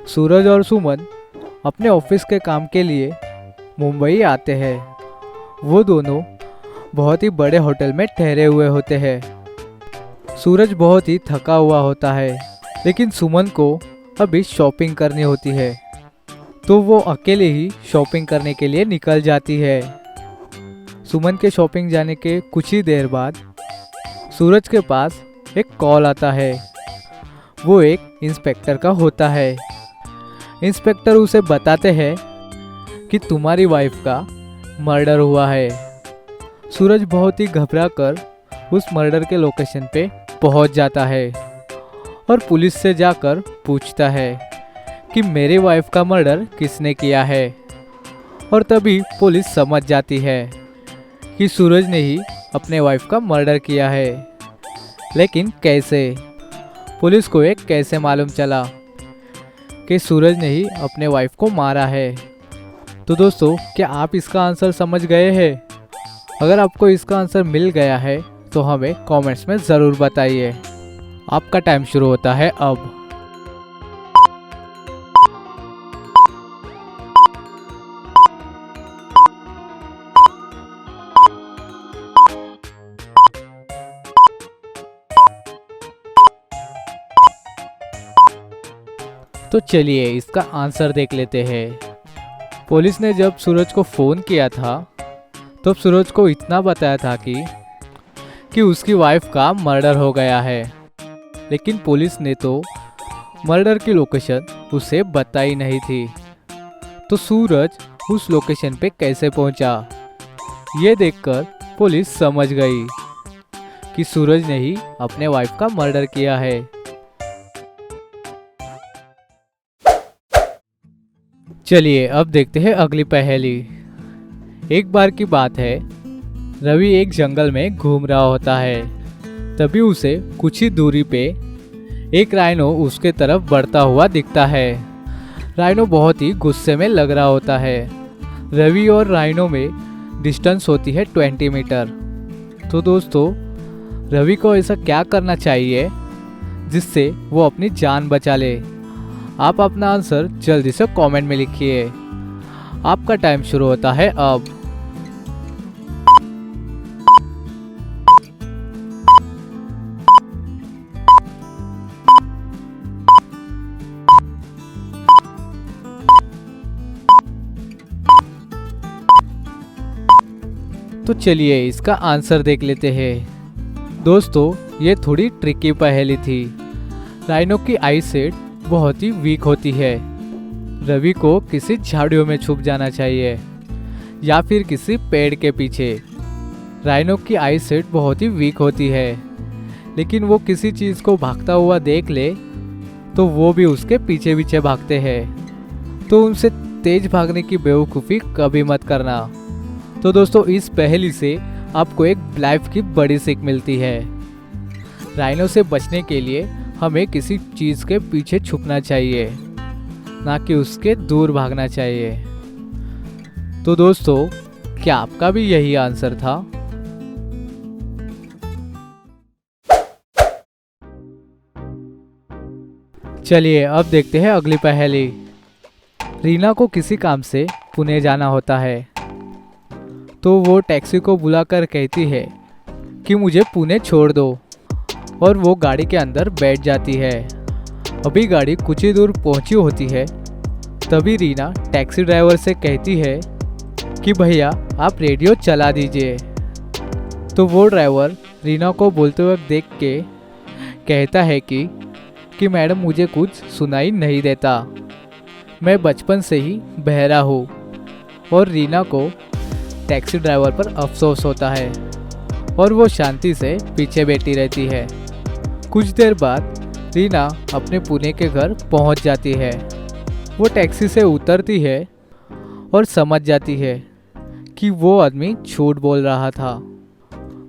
सूरज और सुमन अपने ऑफिस के काम के लिए मुंबई आते हैं। वो दोनों बहुत ही बड़े होटल में ठहरे हुए होते हैं। सूरज बहुत ही थका हुआ होता है, लेकिन सुमन को अभी शॉपिंग करनी होती है, तो वो अकेले ही शॉपिंग करने के लिए निकल जाती है। सुमन के शॉपिंग जाने के कुछ ही देर बाद सूरज के पास एक कॉल आता है। वो एक इंस्पेक्टर का होता है। इंस्पेक्टर उसे बताते हैं कि तुम्हारी वाइफ का मर्डर हुआ है। सूरज बहुत ही घबरा कर उस मर्डर के लोकेशन पे पहुंच जाता है और पुलिस से जाकर पूछता है कि मेरी वाइफ का मर्डर किसने किया है। और तभी पुलिस समझ जाती है कि सूरज ने ही अपने वाइफ का मर्डर किया है। लेकिन कैसे? पुलिस को एक कैसे मालूम चला कि सूरज ने ही अपने वाइफ को मारा है? तो दोस्तों, क्या आप इसका आंसर समझ गए हैं? अगर आपको इसका आंसर मिल गया है तो हमें कमेंट्स में ज़रूर बताइए। आपका टाइम शुरू होता है अब। तो चलिए इसका आंसर देख लेते हैं। पुलिस ने जब सूरज को फ़ोन किया था तो सूरज को इतना बताया था कि उसकी वाइफ का मर्डर हो गया है, लेकिन पुलिस ने तो मर्डर की लोकेशन उसे बताई नहीं थी। तो सूरज उस लोकेशन पे कैसे पहुंचा? ये देखकर पुलिस समझ गई कि सूरज ने ही अपने वाइफ का मर्डर किया है। चलिए अब देखते हैं अगली पहेली। एक बार की बात है, रवि एक जंगल में घूम रहा होता है। तभी उसे कुछ ही दूरी पे एक राइनो उसके तरफ बढ़ता हुआ दिखता है। राइनो बहुत ही गुस्से में लग रहा होता है। रवि और राइनो में डिस्टेंस होती है 20 मीटर। तो दोस्तों, रवि को ऐसा क्या करना चाहिए जिससे वो अपनी जान बचा ले? आप अपना आंसर जल्दी से कमेंट में लिखिए। आपका टाइम शुरू होता है अब। तो चलिए इसका आंसर देख लेते हैं। दोस्तों, ये थोड़ी ट्रिकी पहेली थी। राइनो की आई सेट बहुत ही वीक होती है। रवि को किसी झाड़ियों में छुप जाना चाहिए या फिर किसी पेड़ के पीछे। राइनो की आई सेट बहुत ही वीक होती है, लेकिन वो किसी चीज़ को भागता हुआ देख ले तो वो भी उसके पीछे पीछे भागते हैं। तो उनसे तेज भागने की बेवकूफ़ी कभी मत करना। तो दोस्तों, इस पहेली से आपको एक लाइफ की बड़ी सीख मिलती है। राइनो से बचने के लिए हमें किसी चीज़ के पीछे छुपना चाहिए, ना कि उसके दूर भागना चाहिए। तो दोस्तों, क्या आपका भी यही आंसर था? चलिए अब देखते हैं अगली पहेली। रीना को किसी काम से पुणे जाना होता है, तो वो टैक्सी को बुलाकर कहती है कि मुझे पुणे छोड़ दो, और वो गाड़ी के अंदर बैठ जाती है। अभी गाड़ी कुछ ही दूर पहुंची होती है, तभी रीना टैक्सी ड्राइवर से कहती है कि भैया आप रेडियो चला दीजिए। तो वो ड्राइवर रीना को बोलते वक्त देख के कहता है कि मैडम मुझे कुछ सुनाई नहीं देता, मैं बचपन से ही बहरा हूँ। और रीना को टैक्सी ड्राइवर पर अफसोस होता है और वो शांति से पीछे बैठी रहती है। कुछ देर बाद रीना अपने पुणे के घर पहुंच जाती है। वो टैक्सी से उतरती है और समझ जाती है कि वो आदमी झूठ बोल रहा था।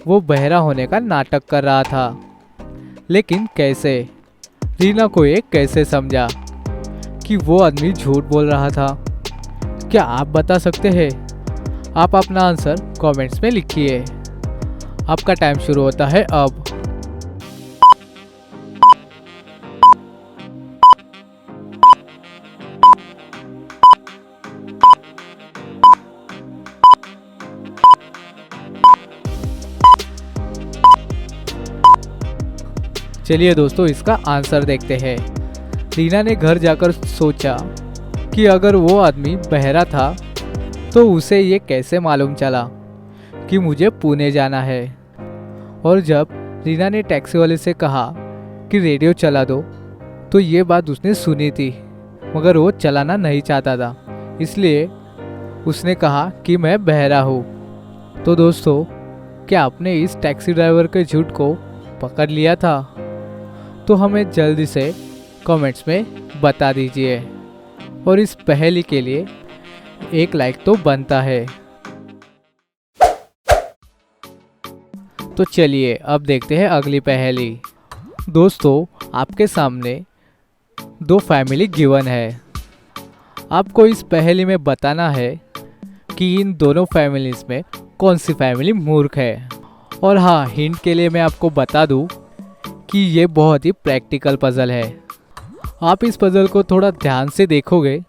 वो बहरा होने का नाटक कर रहा था। लेकिन कैसे? रीना को ये कैसे समझा कि वो आदमी झूठ बोल रहा था? क्या आप बता सकते हैं? आप अपना आंसर कमेंट्स में लिखिए। आपका टाइम शुरू होता है अब। चलिए दोस्तों इसका आंसर देखते हैं। रीना ने घर जाकर सोचा कि अगर वो आदमी बहरा था तो उसे ये कैसे मालूम चला कि मुझे पुणे जाना है। और जब रीना ने टैक्सी वाले से कहा कि रेडियो चला दो तो ये बात उसने सुनी थी, मगर वो चलाना नहीं चाहता था, इसलिए उसने कहा कि मैं बहरा हूँ। तो दोस्तों क्या आपने इस टैक्सी ड्राइवर के झूठ को पकड़ लिया था? तो हमें जल्दी से कमेंट्स में बता दीजिए और इस पहेली के लिए एक लाइक तो बनता है। तो चलिए अब देखते हैं अगली पहेली। दोस्तों आपके सामने दो फैमिली गिवन है। आपको इस पहेली में बताना है कि इन दोनों फैमिलीज में कौन सी फैमिली मूर्ख है। और हाँ, हिंट के लिए मैं आपको बता दूं कि ये बहुत ही प्रैक्टिकल पजल है। आप इस पजल को थोड़ा ध्यान से देखोगे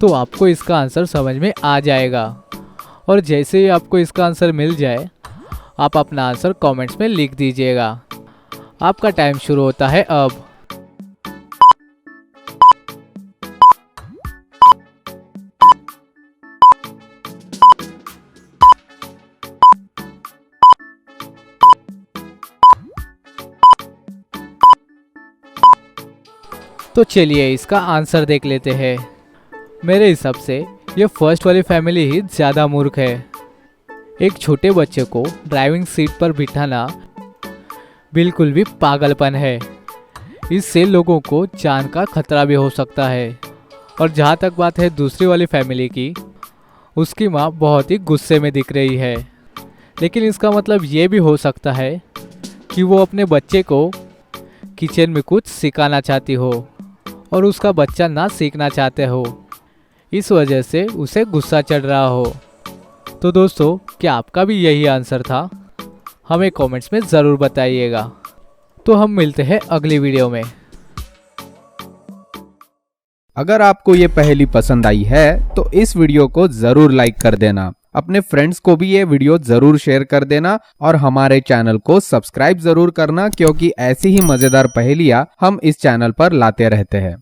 तो आपको इसका आंसर समझ में आ जाएगा। और जैसे ही आपको इसका आंसर मिल जाए आप अपना आंसर कमेंट्स में लिख दीजिएगा। आपका टाइम शुरू होता है अब। तो चलिए इसका आंसर देख लेते हैं। मेरे हिसाब से ये फर्स्ट वाली फैमिली ही ज़्यादा मूर्ख है। एक छोटे बच्चे को ड्राइविंग सीट पर बिठाना बिल्कुल भी पागलपन है। इससे लोगों को जान का खतरा भी हो सकता है। और जहाँ तक बात है दूसरी वाली फैमिली की, उसकी माँ बहुत ही गुस्से में दिख रही है। लेकिन इसका मतलब ये भी हो सकता है कि वो अपने बच्चे को किचन में कुछ सिखाना चाहती हो और उसका बच्चा ना सीखना चाहते हो, इस वजह से उसे गुस्सा चढ़ रहा हो। तो दोस्तों क्या आपका भी यही आंसर था? हमें कमेंट्स में ज़रूर बताइएगा। तो हम मिलते हैं अगली वीडियो में। अगर आपको ये पहेली पसंद आई है तो इस वीडियो को जरूर लाइक कर देना, अपने फ्रेंड्स को भी ये वीडियो जरूर शेयर कर देना और हमारे चैनल को सब्सक्राइब जरूर करना, क्योंकि ऐसी ही मजेदार पहेलियां हम इस चैनल पर लाते रहते हैं।